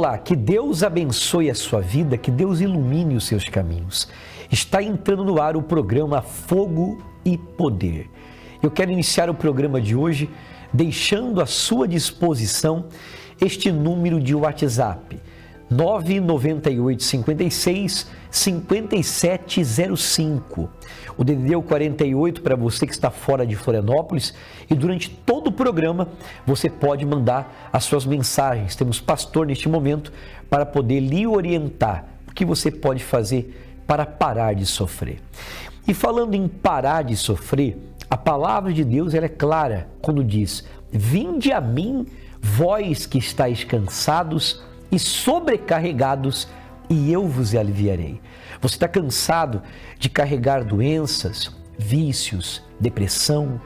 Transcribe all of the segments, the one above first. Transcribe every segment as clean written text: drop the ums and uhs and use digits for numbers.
Olá, que Deus abençoe a sua vida, que Deus ilumine os seus caminhos. Está entrando no ar o programa Fogo e Poder. Eu quero iniciar o programa de hoje deixando à sua disposição este número de WhatsApp, 998 56 5705. O DDD é o 48 para você que está fora de Florianópolis, e durante todo o programa você pode mandar as suas mensagens. Temos pastor neste momento para poder lhe orientar o que você pode fazer para parar de sofrer. E falando em parar de sofrer, a palavra de Deus ela é clara quando diz: vinde a mim, vós que estáis cansados e sobrecarregados, e eu vos aliviarei. Você está cansado de carregar doenças, vícios, depressão?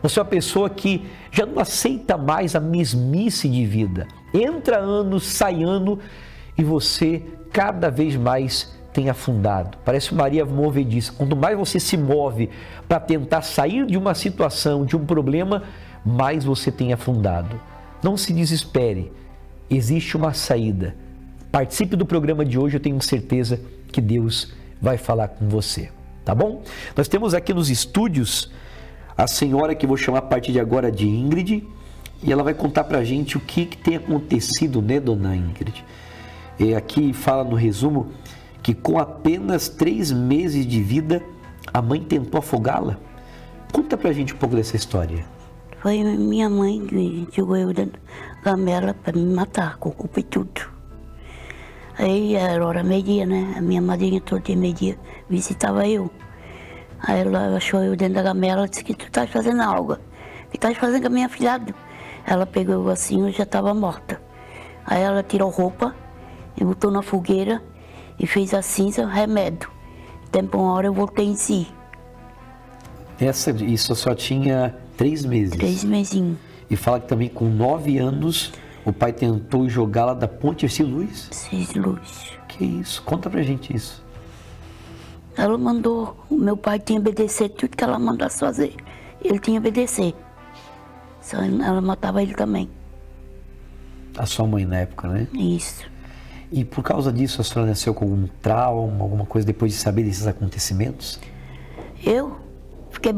Você é uma pessoa que já não aceita mais a mesmice de vida. Entra ano, sai ano, e você cada vez mais tem afundado. Parece Maria movediça. Quanto mais você se move para tentar sair de uma situação, de um problema, mais você tem afundado. Não se desespere. Existe uma saída. Participe do programa de hoje, eu tenho certeza que Deus vai falar com você, tá bom? Nós temos aqui nos estúdios a senhora que eu vou chamar a partir de agora de Ingrid, e ela vai contar pra gente o que tem acontecido, né, dona Ingrid? E aqui fala no resumo que com apenas 3 meses de vida, a mãe tentou afogá-la. Conta pra gente um pouco dessa história. Foi minha mãe que jogou eu dentro da gamela para me matar, com o culpa e tudo. Aí era hora meio-dia, né? A minha madrinha todo dia meio-dia visitava eu. Aí ela achou eu dentro da gamela e disse: que tu estás fazendo algo? O que estás fazendo com a minha filhada? Ela pegou assim, eu já estava morta. Aí ela tirou roupa e botou na fogueira e fez a cinza, remédio. Tempo uma hora eu voltei em si. Isso só tinha 3 meses? 3 mesinhos. E fala que também com 9 anos o pai tentou jogá-la da ponte Ercílio-Luz? Ercílio-Luz. Que isso? Conta pra gente isso. Ela mandou, o meu pai tinha que obedecer tudo que ela mandasse fazer. Ele tinha que obedecer. Só ela matava ele também. A sua mãe na época, né? Isso. E por causa disso a senhora nasceu com algum trauma, alguma coisa depois de saber desses acontecimentos? Eu fiquei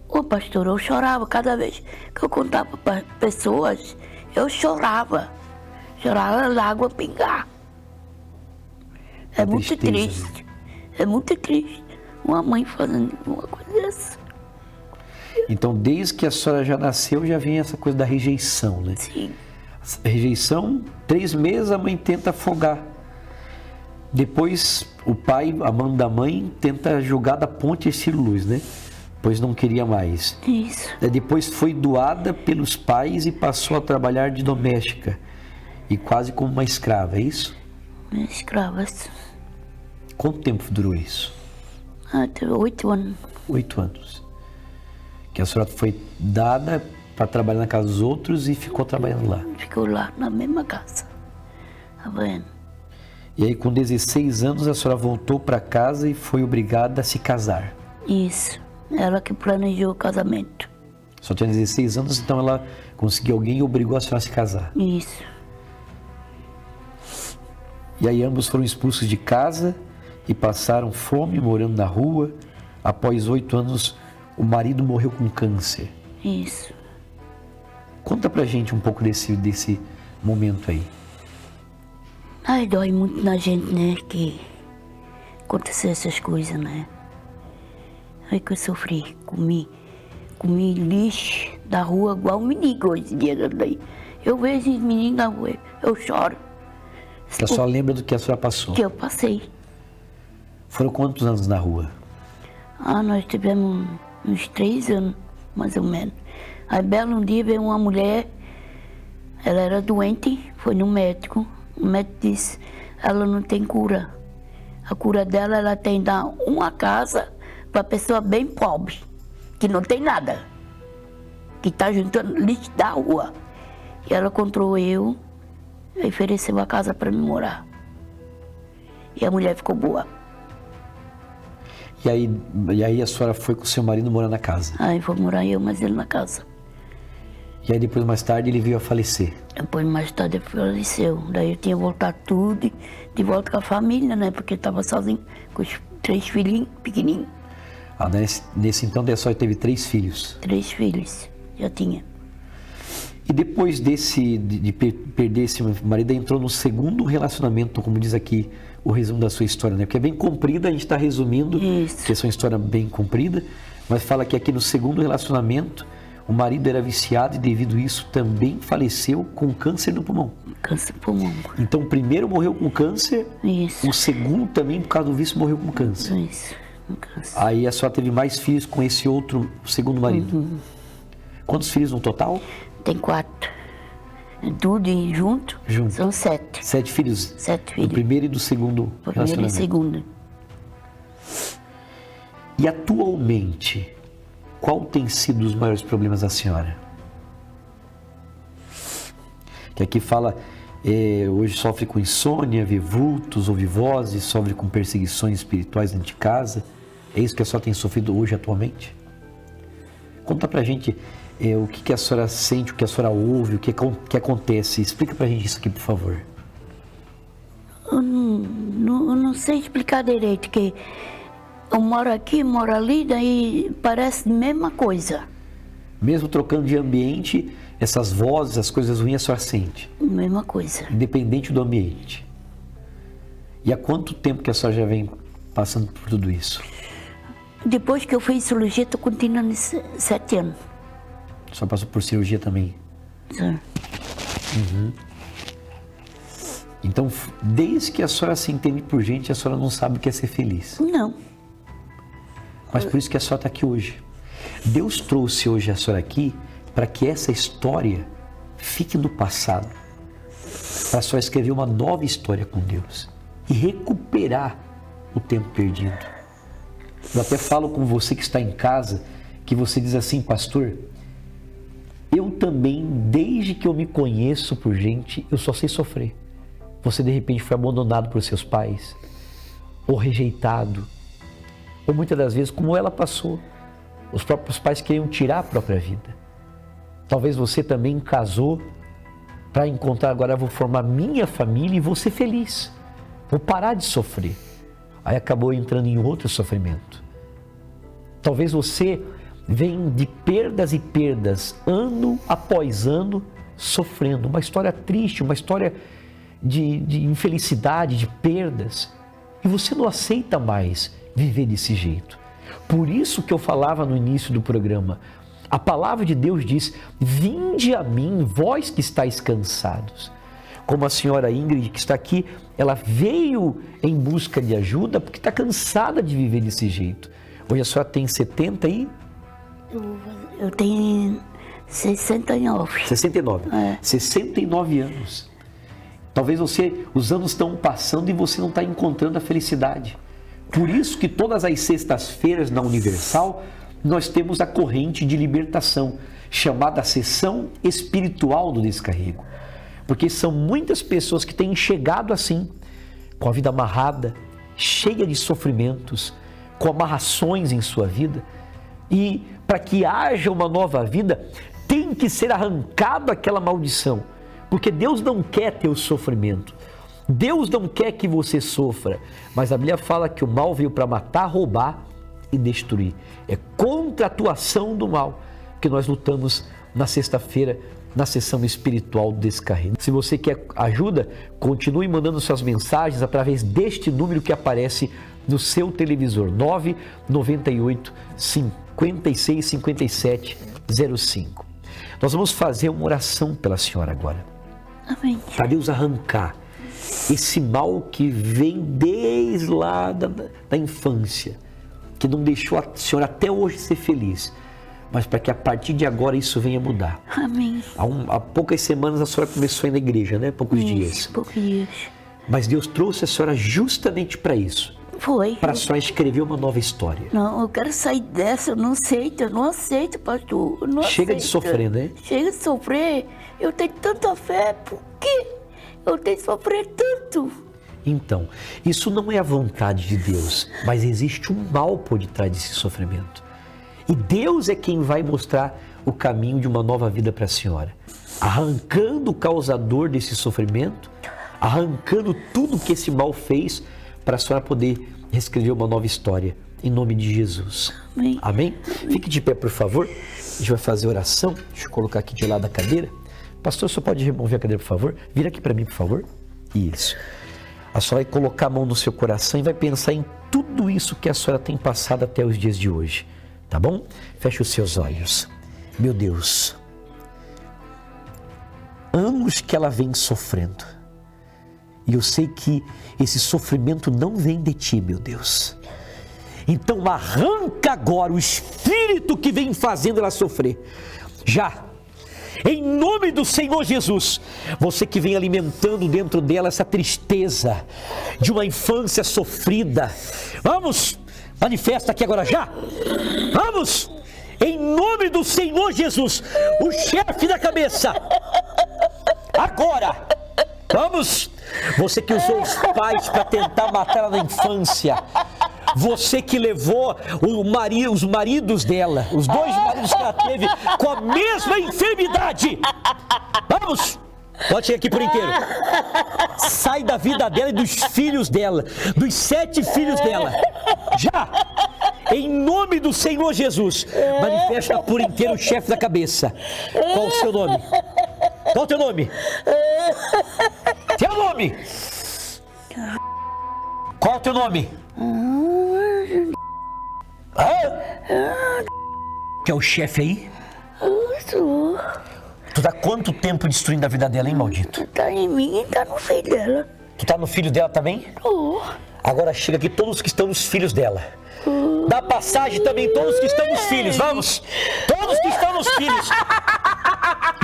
Ô pastor, eu chorava cada vez que eu contava para pessoas, eu chorava. Chorava, a água pingar. É muito triste. É muito triste uma mãe fazendo uma coisa dessa. Então, desde que a senhora já nasceu, já vem essa coisa da rejeição, né? Sim. A rejeição, 3 meses a mãe tenta afogar. Depois, o pai, a mão da mãe, tenta jogar da ponte Ercílio-Luz, né? Pois não queria mais. Isso. Depois foi doada pelos pais e passou a trabalhar de doméstica. E quase como uma escrava, é isso? Escravas. Quanto tempo durou isso? Teve 8 anos. 8 anos. Que a senhora foi dada para trabalhar na casa dos outros e ficou trabalhando lá. Ficou lá na mesma casa. Tá vendo? E aí com 16 anos a senhora voltou para casa e foi obrigada a se casar. Isso. Ela que planejou o casamento. Só tinha 16 anos, então ela conseguiu alguém e obrigou a senhora a se casar. Isso. E aí ambos foram expulsos de casa e passaram fome, morando na rua. Após 8 anos, o marido morreu com câncer. Isso. Conta pra gente um pouco desse momento aí. Ai, dói muito na gente, né, que aconteceu essas coisas, né? Aí que eu sofri, comi lixo da rua igual um menino hoje em dia daí. Eu vejo esses meninos na rua, eu choro. Que a senhora lembra do que a senhora passou? Que eu passei. Foram quantos anos na rua? Nós tivemos uns 3 anos, mais ou menos. Aí, belo um dia, veio uma mulher, ela era doente, foi no médico. O médico disse, ela não tem cura. A cura dela, ela tem dar uma casa para pessoa bem pobre, que não tem nada, que está juntando lixo da rua. E ela encontrou eu e ofereceu a casa para mim morar. E a mulher ficou boa. E aí a senhora foi com o seu marido morar na casa? Aí foi morar eu, mas ele na casa. E aí depois, mais tarde, ele veio a falecer. Depois, mais tarde, ele faleceu. Daí eu tinha voltado tudo de volta com a família, né? Porque eu estava sozinho, com os 3 filhinhos pequenininhos. Nesse então, a senhora teve 3 filhos. 3 filhos, já tinha. E depois de perder esse marido, entrou no segundo relacionamento, como diz aqui o resumo da sua história, né? Porque é bem comprida, a gente está resumindo, porque é uma história bem comprida, mas fala que aqui no segundo relacionamento, o marido era viciado e devido a isso também faleceu com câncer no pulmão. Câncer no pulmão. Então o primeiro morreu com câncer, Isso. o segundo também, por causa do vício, morreu com câncer. Isso. Câncer. Aí a senhora teve mais filhos com esse outro segundo marido. Quantos filhos no total? Tem 4. Tudo junto, são 7. 7 filhos? 7 filhos. Do primeiro e do segundo Primeiro e relacionamento. segundo. E atualmente, qual tem sido os maiores problemas da senhora? Que aqui fala, hoje sofre com insônia, vê vultos, ouve vozes, sofre com perseguições espirituais dentro de casa. É isso que a senhora tem sofrido hoje atualmente? Conta pra gente o que a senhora sente, o que a senhora ouve, o que acontece. Explica pra gente isso aqui, por favor. Eu não sei explicar direito, que eu moro aqui, moro ali, daí parece a mesma coisa. Mesmo trocando de ambiente, essas vozes, as coisas ruins, a senhora sente? Mesma coisa. Independente do ambiente. E há quanto tempo que a senhora já vem passando por tudo isso? Depois que eu fiz cirurgia, estou continuando 7 anos. A senhora passou por cirurgia também? Sim. Então, desde que a senhora se entende por gente, a senhora não sabe o que é ser feliz. Não. Mas por isso que a senhora está aqui hoje. Deus trouxe hoje a senhora aqui para que essa história fique no passado. Para a senhora escrever uma nova história com Deus. E recuperar o tempo perdido. Eu até falo com você que está em casa, que você diz assim, pastor, eu também, desde que eu me conheço por gente, eu só sei sofrer. Você de repente foi abandonado por seus pais, ou rejeitado, ou muitas das vezes, como ela passou, os próprios pais queriam tirar a própria vida. Talvez você também casou para encontrar, agora vou formar minha família e vou ser feliz, vou parar de sofrer. Aí acabou entrando em outro sofrimento. Talvez você vem de perdas e perdas, ano após ano, sofrendo. Uma história triste, uma história de infelicidade, de perdas. E você não aceita mais viver desse jeito. Por isso que eu falava no início do programa, a palavra de Deus diz, vinde a mim, vós que estáis cansados. Como a senhora Ingrid, que está aqui, ela veio em busca de ajuda porque está cansada de viver desse jeito. Hoje a senhora tem 70 e... Eu tenho 69. 69. 69 anos. Talvez os anos estão passando e você não está encontrando a felicidade. Por isso que todas as sextas-feiras na Universal, nós temos a corrente de libertação, chamada Sessão Espiritual do Descarrego. Porque são muitas pessoas que têm chegado assim, com a vida amarrada, cheia de sofrimentos, com amarrações em sua vida. E para que haja uma nova vida, tem que ser arrancado aquela maldição. Porque Deus não quer teu sofrimento. Deus não quer que você sofra. Mas a Bíblia fala que o mal veio para matar, roubar e destruir. É contra a atuação do mal que nós lutamos na sexta-feira, na sessão espiritual do Descarrego. Se você quer ajuda, continue mandando suas mensagens através deste número que aparece no seu televisor, 998 56 57 05. Nós vamos fazer uma oração pela senhora agora. Amém. Para Deus arrancar esse mal que vem desde lá da infância, que não deixou a senhora até hoje ser feliz, mas para que a partir de agora isso venha mudar. Amém. Há poucas semanas a senhora começou a ir na igreja, né? Poucos dias. Poucos dias. Mas Deus trouxe a senhora justamente para isso. Foi. Para a senhora escrever uma nova história. Não, eu quero sair dessa, eu não aceito, pastor. Eu não Chega aceito. de sofrer, né? Chega de sofrer. Eu tenho tanta fé, por quê? Eu tenho que sofrer tanto. Então, isso não é a vontade de Deus, mas existe um mal por detrás desse sofrimento. E Deus é quem vai mostrar o caminho de uma nova vida para a senhora. Arrancando o causador desse sofrimento, arrancando tudo que esse mal fez para a senhora poder reescrever uma nova história. Em nome de Jesus. Amém. Amém? Fique de pé, por favor. A gente vai fazer oração. Deixa eu colocar aqui de lado a cadeira. Pastor, só pode remover a cadeira, por favor? Vira aqui para mim, por favor. Isso. A senhora vai colocar a mão no seu coração e vai pensar em tudo isso que a senhora tem passado até os dias de hoje. Tá bom? Feche os seus olhos. Meu Deus. Anos que ela vem sofrendo. E eu sei que esse sofrimento não vem de ti, meu Deus. Então arranca agora o espírito que vem fazendo ela sofrer. Já. Em nome do Senhor Jesus, você que vem alimentando dentro dela essa tristeza de uma infância sofrida. Vamos, manifesta aqui agora já. Vamos, em nome do Senhor Jesus, o chefe da cabeça. Agora, vamos, você que usou os pais para tentar matar ela na infância. Você que levou os maridos dela, os dois maridos que ela teve com a mesma enfermidade. Vamos! Pode chegar aqui por inteiro. Sai da vida dela e dos filhos dela, dos 7 filhos dela. Já! Em nome do Senhor Jesus, manifesta por inteiro o chefe da cabeça. Qual o seu nome? Qual o teu nome? Teu nome? Qual o teu nome? Que é o chefe aí? Tu tá quanto tempo destruindo a vida dela, hein, maldito? Tá em mim e tá no filho dela. Tu tá no filho dela também? Agora chega aqui todos que estão nos filhos dela. Dá passagem também todos que estão nos filhos, vamos! Todos que estão nos filhos!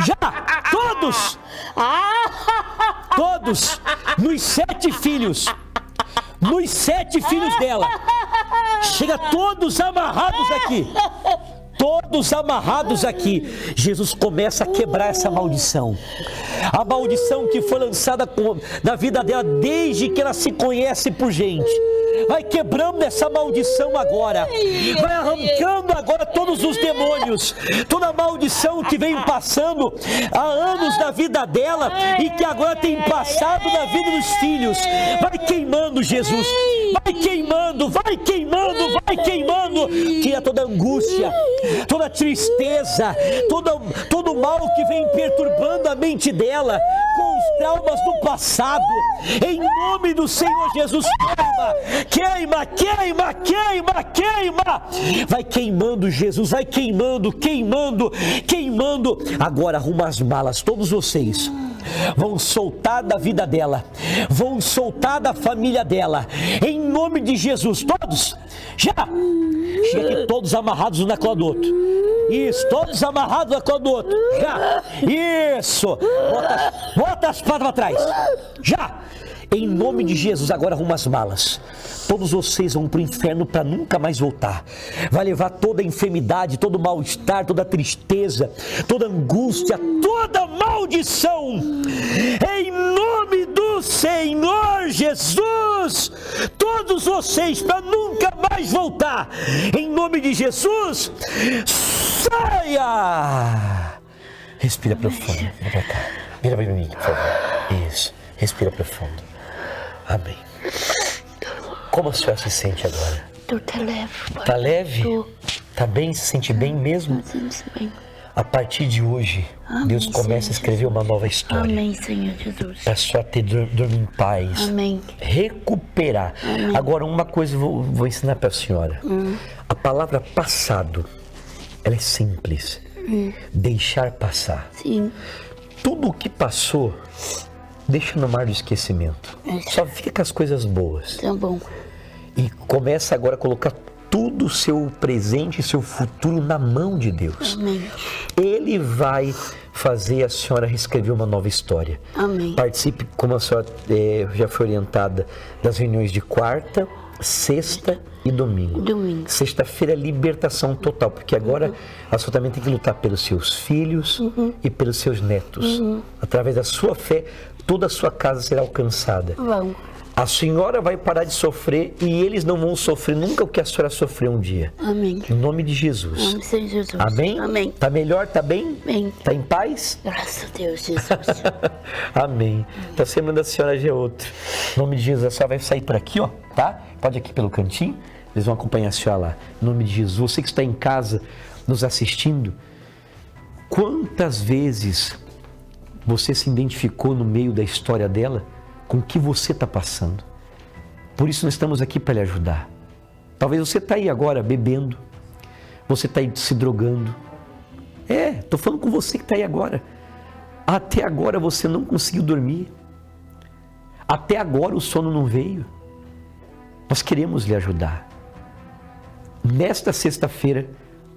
Já! Todos! Todos! Nos 7 filhos! Nos 7 filhos dela! Chega todos amarrados aqui! Todos amarrados aqui. Jesus começa a quebrar essa maldição. A maldição que foi lançada na vida dela desde que ela se conhece por gente. Vai quebrando essa maldição agora. Vai arrancando agora todos os demônios. Toda a maldição que vem passando há anos na vida dela e que agora tem passado na vida dos filhos. Vai queimando, Jesus. Vai queimando, vai queimando, vai queimando. Tira toda angústia, toda tristeza, todo mal que vem perturbando a mente dela com os traumas do passado. Em nome do Senhor Jesus, queima, queima, queima, queima. Vai queimando, Jesus, vai queimando, queimando, queimando. Agora arruma as malas, todos vocês vão soltar da vida dela, vão soltar da família dela, em nome de Jesus, todos, já, chega aqui todos amarrados um na cola do outro, isso, todos amarrados na cola do outro, já, isso, bota as patas para trás, já, em nome de Jesus, agora arruma as malas. Todos vocês vão para o inferno para nunca mais voltar. Vai levar toda a enfermidade, todo o mal-estar, toda a tristeza, toda a angústia, toda a maldição. Em nome do Senhor Jesus, todos vocês para nunca mais voltar. Em nome de Jesus, saia! Respira profundo. Vira para cá. Vira para mim, por favor. Isso. Respira profundo. Amém. Como a senhora se sente agora? Tô leve. Tá leve? Tô. Tá bem? Se sente bem mesmo? Sinto bem. A partir de hoje, Amém, Deus começa a escrever uma nova história. Amém, Senhor Jesus. Para a senhora dormir em paz. Amém. Recuperar. Amém. Agora, uma coisa eu vou ensinar para a senhora. A palavra passado, ela é simples. Deixar passar. Sim. Tudo o que passou, deixa no mar do esquecimento. Só fica com as coisas boas. Tá bom. E começa agora a colocar tudo o seu presente e seu futuro na mão de Deus. Amém. Ele vai fazer a senhora reescrever uma nova história. Amém. Participe, como a senhora já foi orientada, das reuniões de quarta, sexta e domingo. Domingo. Sexta-feira é libertação total, porque agora a senhora também tem que lutar pelos seus filhos e pelos seus netos. Através da sua fé, toda a sua casa será alcançada. Vamos. A senhora vai parar de sofrer e eles não vão sofrer nunca o que a senhora sofreu um dia. Amém. Em nome de Jesus. Em nome de Jesus. Amém? Amém. Tá melhor? Tá bem? Bem. Tá em paz? Graças a Deus, Jesus. Amém. Então, a semana da senhora já é outro. Em nome de Jesus, a senhora vai sair por aqui, ó, tá? Pode ir aqui pelo cantinho. Eles vão acompanhar a senhora lá. Em nome de Jesus. Você que está em casa nos assistindo, quantas vezes você se identificou no meio da história dela com o que você está passando? Por isso nós estamos aqui para lhe ajudar. Talvez você está aí agora bebendo, você está aí se drogando. Estou falando com você que está aí agora. Até agora você não conseguiu dormir. Até agora o sono não veio. Nós queremos lhe ajudar. Nesta sexta-feira,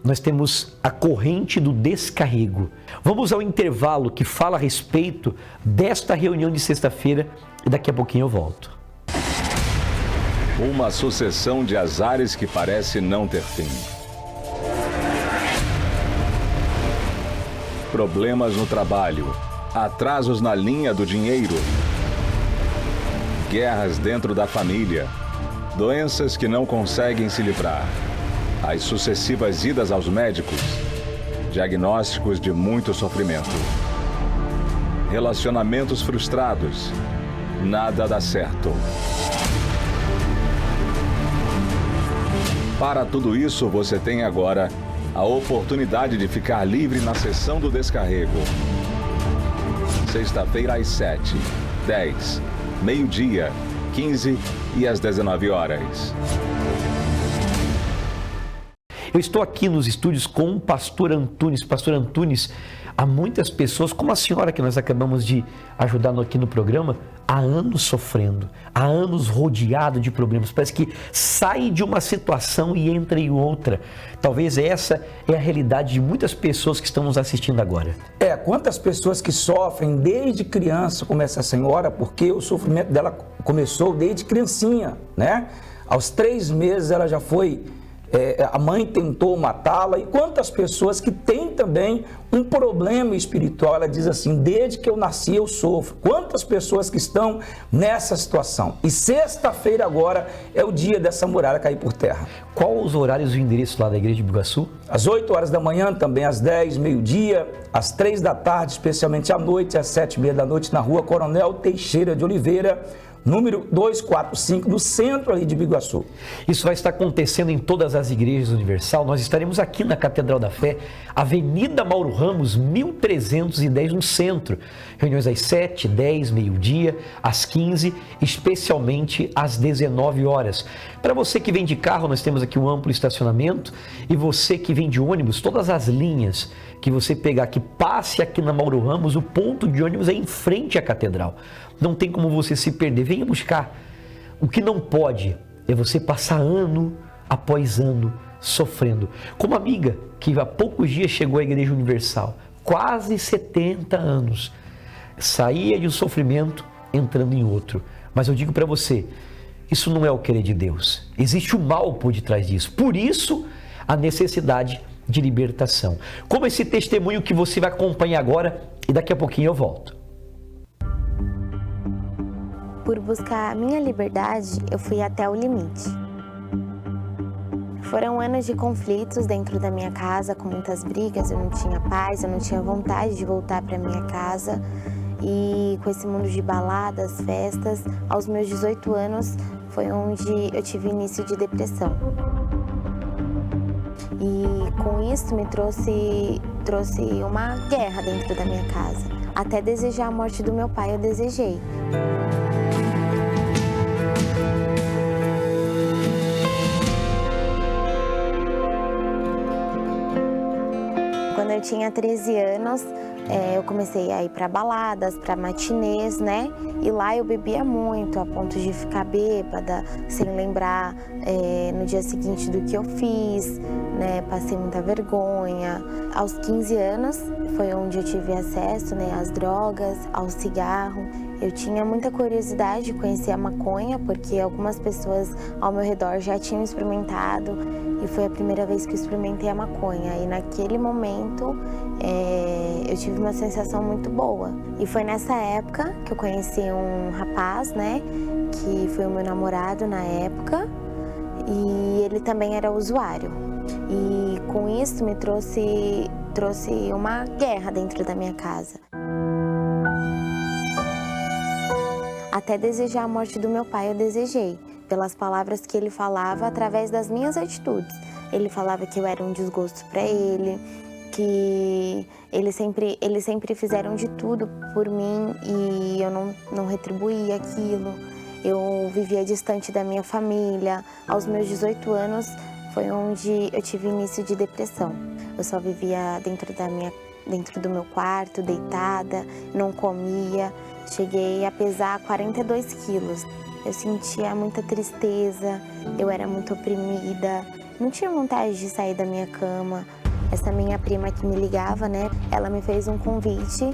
nós temos a corrente do descarrego. Vamos ao intervalo que fala a respeito desta reunião de sexta-feira e daqui a pouquinho eu volto. Uma sucessão de azares que parece não ter fim. Problemas no trabalho, atrasos na linha do dinheiro, guerras dentro da família, doenças que não conseguem se livrar. As sucessivas idas aos médicos, diagnósticos de muito sofrimento. Relacionamentos frustrados, nada dá certo. Para tudo isso, você tem agora a oportunidade de ficar livre na sessão do descarrego. Sexta-feira às 7, 10, meio-dia, 15 e às 19 horas. Eu estou aqui nos estúdios com o pastor Antunes. Pastor Antunes, há muitas pessoas, como a senhora que nós acabamos de ajudar aqui no programa, há anos sofrendo, há anos rodeado de problemas. Parece que sai de uma situação e entra em outra. Talvez essa é a realidade de muitas pessoas que estão nos assistindo agora. Quantas pessoas que sofrem desde criança como essa senhora, porque o sofrimento dela começou desde criancinha, né? Aos 3 meses ela já foi... a mãe tentou matá-la, e quantas pessoas que têm também um problema espiritual, ela diz assim, desde que eu nasci eu sofro. Quantas pessoas que estão nessa situação. E sexta-feira agora é o dia dessa muralha cair por terra. Qual os horários e o endereço lá da igreja de Biguaçu? Às 8 horas da manhã, também às 10, meio-dia, às 3 da tarde, especialmente à noite, às 7h30 da noite, na rua Coronel Teixeira de Oliveira, número 245, no centro ali de Biguaçu. Isso vai estar acontecendo em todas as igrejas Universal. Nós estaremos aqui na Catedral da Fé, Avenida Mauro Ramos, 1310, no centro. Reuniões às 7, 10, meio-dia, às 15, especialmente às 19 horas. Para você que vem de carro, nós temos aqui um amplo estacionamento. E você que vem de ônibus, todas as linhas que você pegar, que passe aqui na Mauro Ramos, o ponto de ônibus é em frente à Catedral. Não tem como você se perder, venha buscar. O que não pode é você passar ano após ano sofrendo. Como a amiga que há poucos dias chegou à Igreja Universal, quase 70 anos, saía de um sofrimento entrando em outro. Mas eu digo para você, isso não é o querer de Deus. Existe o mal por detrás disso. Por isso, a necessidade de libertação. Como esse testemunho que você vai acompanhar agora, e daqui a pouquinho eu volto. Por buscar a minha liberdade, eu fui até o limite. Foram anos de conflitos dentro da minha casa, com muitas brigas, eu não tinha paz, eu não tinha vontade de voltar para minha casa. E com esse mundo de baladas, festas, aos meus 18 anos, foi onde eu tive início de depressão. E com isso me trouxe uma guerra dentro da minha casa. Até desejar a morte do meu pai, eu desejei. Quando eu tinha 13 anos, eu comecei a ir para baladas, para matinês, né? E lá eu bebia muito, a ponto de ficar bêbada, sem lembrar no dia seguinte do que eu fiz, né? Passei muita vergonha. Aos 15 anos foi onde eu tive acesso, né, às drogas, ao cigarro. Eu tinha muita curiosidade de conhecer a maconha, porque algumas pessoas ao meu redor já tinham experimentado, e foi a primeira vez que eu experimentei a maconha. E naquele momento eu tive uma sensação muito boa. E foi nessa época que eu conheci um rapaz, né, que foi o meu namorado na época, e ele também era usuário. E com isso me trouxe uma guerra dentro da minha casa. Até desejar a morte do meu pai, eu desejei, pelas palavras que ele falava através das minhas atitudes. Ele falava que eu era um desgosto para ele, que eles sempre fizeram de tudo por mim e eu não retribuía aquilo. Eu vivia distante da minha família. Aos meus 18 anos foi onde eu tive início de depressão. Eu só vivia dentro do meu quarto, deitada, não comia. Cheguei a pesar 42 quilos. Eu sentia muita tristeza, eu era muito oprimida, não tinha vontade de sair da minha cama. Essa minha prima que me ligava, né, ela me fez um convite.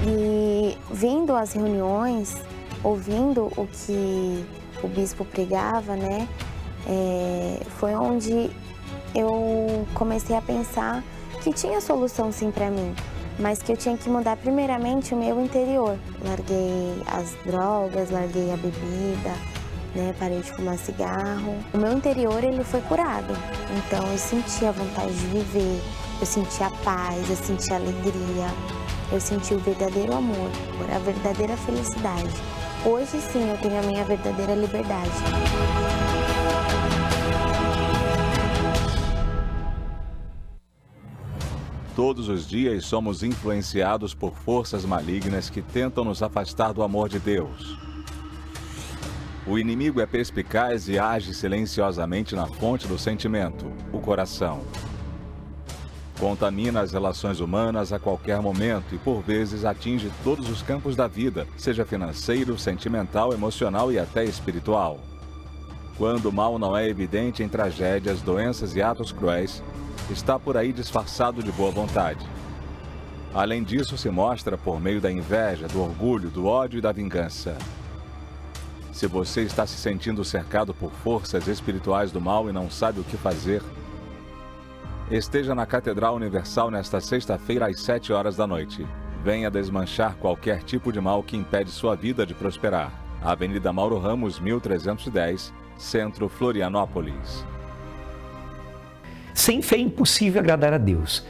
E vindo às reuniões, ouvindo o que o bispo pregava, né, foi onde eu comecei a pensar que tinha solução sim para mim, mas que eu tinha que mudar primeiramente o meu interior. Larguei as drogas, larguei a bebida, né, parei de fumar cigarro. O meu interior ele foi curado, então eu senti a vontade de viver, eu senti a paz, eu senti a alegria, eu senti o verdadeiro amor, a verdadeira felicidade. Hoje sim eu tenho a minha verdadeira liberdade. Todos os dias somos influenciados por forças malignas que tentam nos afastar do amor de Deus. O inimigo é perspicaz e age silenciosamente na fonte do sentimento, o coração. Contamina as relações humanas a qualquer momento e, por vezes, atinge todos os campos da vida, seja financeiro, sentimental, emocional e até espiritual. Quando o mal não é evidente em tragédias, doenças e atos cruéis, está por aí disfarçado de boa vontade. Além disso, se mostra por meio da inveja, do orgulho, do ódio e da vingança. Se você está se sentindo cercado por forças espirituais do mal e não sabe o que fazer, esteja na Catedral Universal nesta sexta-feira às 7 horas da noite. Venha desmanchar qualquer tipo de mal que impede sua vida de prosperar. Avenida Mauro Ramos, 1310, Centro, Florianópolis. Sem fé é impossível agradar a Deus.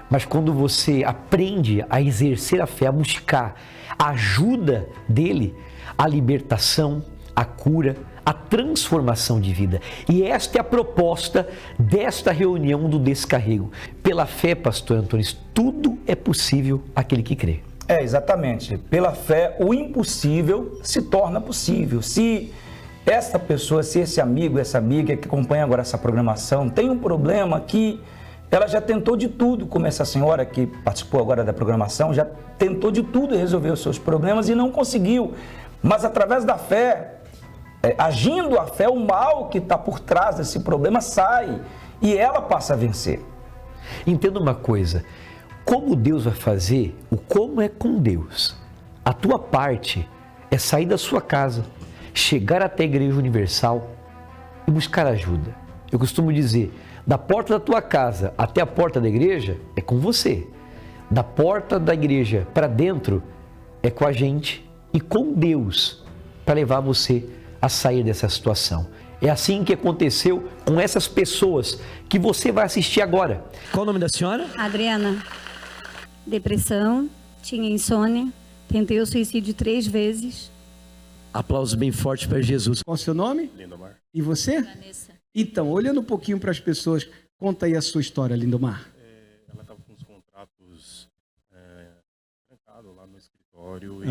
Mas quando você aprende a exercer a fé, a buscar a ajuda dele, a libertação, a cura, a transformação de vida. E esta é a proposta desta reunião do Descarrego. Pela fé, pastor Antônio, tudo é possível àquele que crê. Exatamente. Pela fé, o impossível se torna possível. Se essa pessoa, se esse amigo, essa amiga que acompanha agora essa programação, tem um problema que ela já tentou de tudo, como essa senhora que participou agora da programação, já tentou de tudo resolver os seus problemas e não conseguiu. Mas através da fé, agindo a fé, o mal que está por trás desse problema sai e ela passa a vencer. Entenda uma coisa, como Deus vai fazer, o como é com Deus. A tua parte é sair da sua casa, chegar até a Igreja Universal e buscar ajuda. Eu costumo dizer, da porta da tua casa até a porta da igreja é com você. Da porta da igreja para dentro é com a gente e com Deus para levar você a sair dessa situação. É assim que aconteceu com essas pessoas que você vai assistir agora. Qual o nome da senhora? Adriana. Depressão, tinha insônia, tentei o suicídio 3 vezes. Aplausos bem fortes para Jesus. Qual o seu nome? Lindomar. E você? Vanessa. Então, olhando um pouquinho para as pessoas, conta aí a sua história, Lindomar. Ela estava com os contratos trancados lá no escritório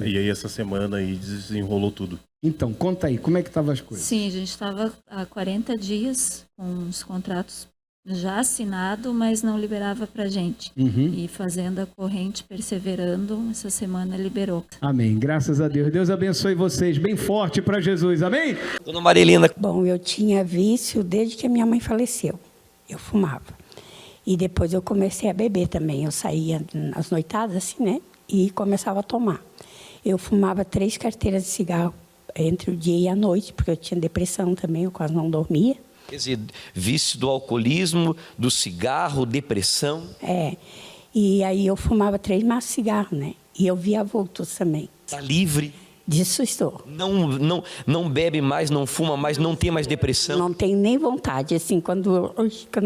e aí essa semana aí desenrolou tudo. Então, conta aí, como é que estavam as coisas? Sim, a gente estava há 40 dias com os contratos já assinado, mas não liberava pra gente. E fazendo a corrente, perseverando, essa semana liberou. Amém, graças a Deus. Deus abençoe vocês, bem forte para Jesus, amém? Dona Marilina. Bom, eu tinha vício desde que a minha mãe faleceu. Eu fumava. E depois eu comecei a beber também. Eu saía nas noitadas, assim, né? E começava a tomar. Eu fumava 3 carteiras de cigarro entre o dia e a noite, porque eu tinha depressão também, eu quase não dormia. Quer dizer, vício do alcoolismo, do cigarro, depressão. E aí eu fumava 3 maços de cigarro, né? E eu via vultos também. Está livre? Disso estou. Não bebe mais, não fuma mais, não tem mais depressão? Não tenho nem vontade, assim, quando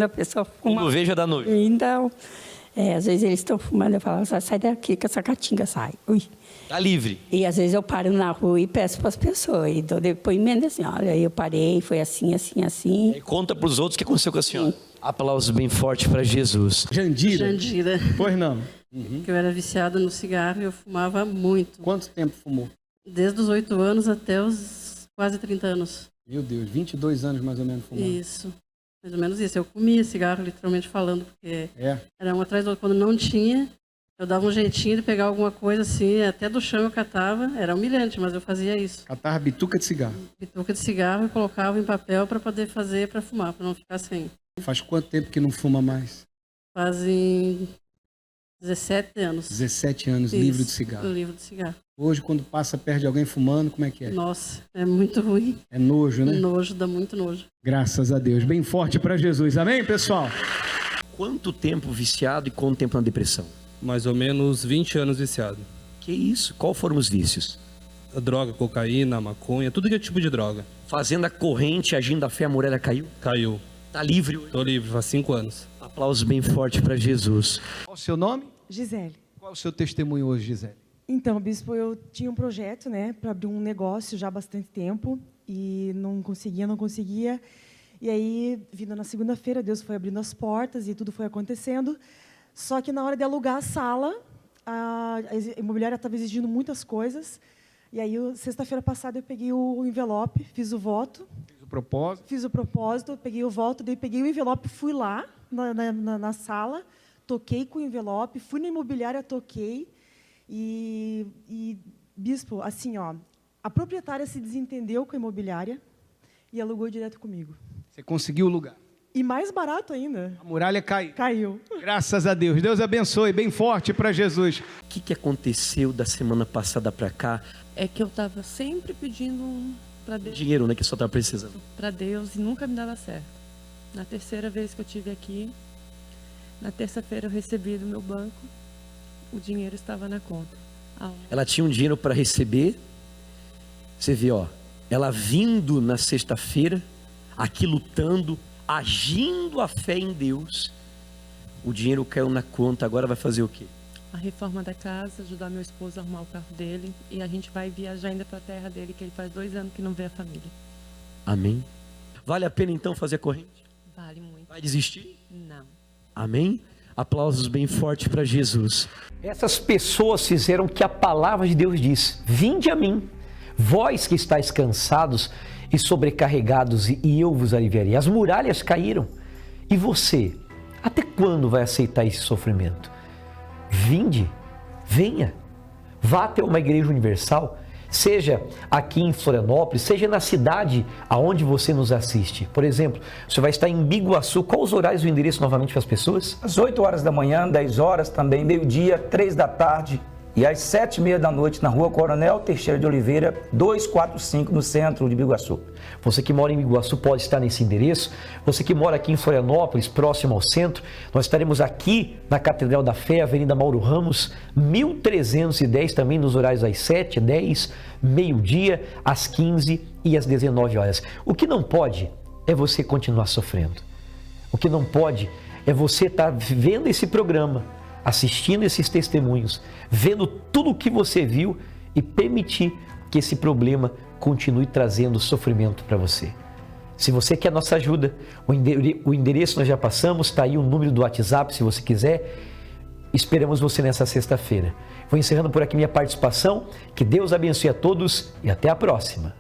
a pessoa fuma. Quando vejo, dá nojo. Então, às vezes eles estão fumando, eu falo, sai daqui que essa caatinga sai. Ui. Está livre? E às vezes eu paro na rua e peço para as pessoas, e dou depoimento assim, olha, eu parei, foi assim, assim, assim. E conta para os outros o que aconteceu com a senhora. Sim. Aplausos bem fortes para Jesus. Jandira. Pois não. Eu era viciada no cigarro e eu fumava muito. Quanto tempo fumou? Desde os 8 anos até os quase 30 anos. Meu Deus, 22 anos mais ou menos fumando. Isso, mais ou menos isso. Eu comia cigarro, literalmente falando, porque era um atrás do outro. Quando não tinha, eu dava um jeitinho de pegar alguma coisa assim, até do chão eu catava. Era humilhante, mas eu fazia isso. Catava bituca de cigarro? Bituca de cigarro e colocava em papel para poder fazer para fumar, para não ficar sem. Faz quanto tempo que não fuma mais? Fazem 17 anos. 17 anos, isso, livre de cigarro. Livre de cigarro. Hoje, quando passa perto de alguém fumando, como é que é? Nossa, é muito ruim. É nojo, né? Nojo, dá muito nojo. Graças a Deus. Bem forte para Jesus. Amém, pessoal? Quanto tempo viciado e quanto tempo na depressão? Mais ou menos 20 anos viciado. Que isso? Qual foram os vícios? A droga, cocaína, maconha, tudo que é tipo de droga. Fazendo a corrente, agindo a fé, a muralha caiu? Caiu. Tá livre hoje? Tô livre, faz 5 anos. Aplausos bem forte para Jesus. Qual o seu nome? Gisele. Qual o seu testemunho hoje, Gisele? Então, bispo, eu tinha um projeto, né, para abrir um negócio já há bastante tempo e não conseguia. E aí, vindo na segunda-feira, Deus foi abrindo as portas e tudo foi acontecendo. Só que na hora de alugar a sala, a imobiliária estava exigindo muitas coisas. E aí, sexta-feira passada, eu peguei o envelope, fiz o voto. Fiz o propósito, peguei o voto, daí peguei o envelope, fui lá na sala, toquei com o envelope, fui na imobiliária, toquei. E bispo, assim, ó, a proprietária se desentendeu com a imobiliária e alugou direto comigo. Você conseguiu o lugar? E mais barato ainda. A muralha caiu. Caiu. Graças a Deus. Deus abençoe, bem forte para Jesus. O que aconteceu da semana passada para cá? É que eu estava sempre pedindo para Deus. Dinheiro, né, que só estava precisando. Para Deus e nunca me dava certo. Na terceira vez que eu tive aqui, na terça-feira eu recebi do meu banco, o dinheiro estava na conta. Ela tinha um dinheiro para receber. Você vê, ó, ela vindo na sexta-feira, aqui lutando, agindo a fé em Deus. O dinheiro caiu na conta, agora vai fazer o quê? A reforma da casa, ajudar meu esposo a arrumar o carro dele. E a gente vai viajar ainda para a terra dele, que ele faz 2 anos que não vê a família. Amém? Vale a pena então fazer a corrente? Vale muito. Vai desistir? Não. Amém? Aplausos bem fortes para Jesus. Essas pessoas fizeram o que a palavra de Deus diz: vinde a mim, vós que estáis cansados e sobrecarregados, e eu vos aliviarei. As muralhas caíram. E você, até quando vai aceitar esse sofrimento? Vinde, venha, vá até uma igreja universal, seja aqui em Florianópolis, seja na cidade aonde você nos assiste. Por exemplo, você vai estar em Biguaçu. Qual os horários e o endereço novamente para as pessoas? Às 8 horas da manhã, 10 horas também, meio-dia, 3 da tarde e às 7h30 da noite na Rua Coronel Teixeira de Oliveira, 245, no centro de Biguaçu. Você que mora em Biguaçu pode estar nesse endereço. Você que mora aqui em Florianópolis, próximo ao centro, nós estaremos aqui na Catedral da Fé, Avenida Mauro Ramos, 1310, também nos horários às 7, 10, meio-dia, às 15 e às 19 horas. O que não pode é você continuar sofrendo. O que não pode é você estar vendo esse programa, assistindo esses testemunhos, vendo tudo o que você viu e permitir que esse problema continue trazendo sofrimento para você. Se você quer nossa ajuda, o endereço nós já passamos, está aí o número do WhatsApp se você quiser. Esperamos você nessa sexta-feira. Vou encerrando por aqui minha participação. Que Deus abençoe a todos e até a próxima.